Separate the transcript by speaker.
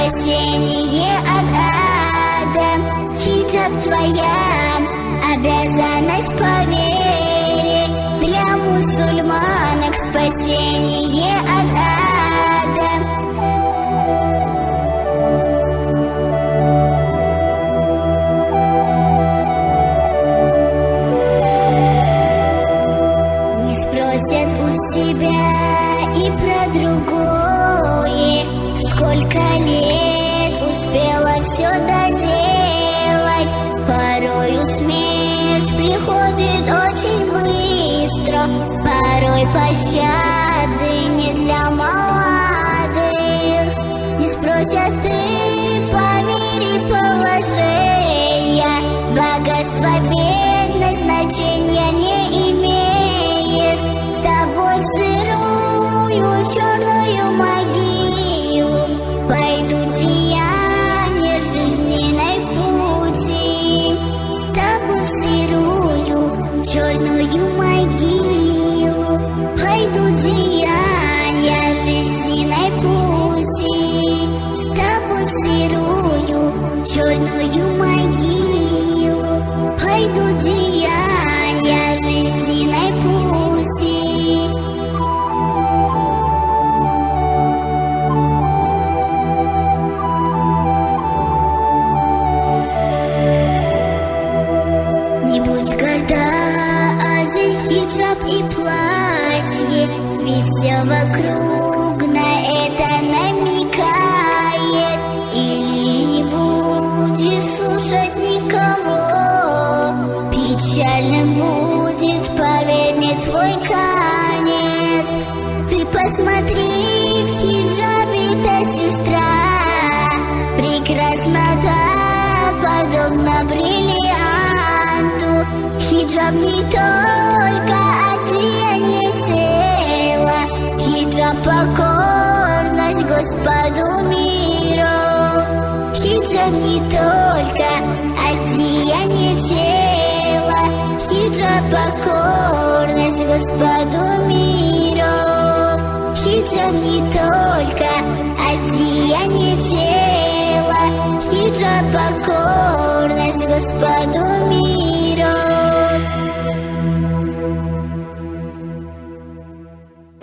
Speaker 1: спасение от ада. Хиджаб твоя обязанность по вере, для мусульманок спасение от ада. Не спросят у тебя и про другое, сколько лет успела все доделать. Порою смерть приходит очень быстро, порой пощады не для молодых. Не спросят ты по мере положения, богатство, бедность значения не имеет. С тобой в сырую черную могилу пойдут деяния жизненной пути. С тобой в сырую черную могилу пойдут деяния жизненной пути. С тобой в сырую черную могилу пойдут деяния жизненной пути. Не будь горда, одень хиджаб и платье, ведь все вокруг на это намекает. Или не будешь слушать никого, печальным будет, поверь мне, твой конец. Ты посмотри, в хиджабе-то сестра прекрасна, да, подобно бриллианту. Хиджаб не только одеяние тела, хиджаб покорность Господу миру. Хиджаб не только одеяние тела, хиджаб покорность Господу миру. Хиджаб не только одеяние тела, хиджаб покорность Господу миру.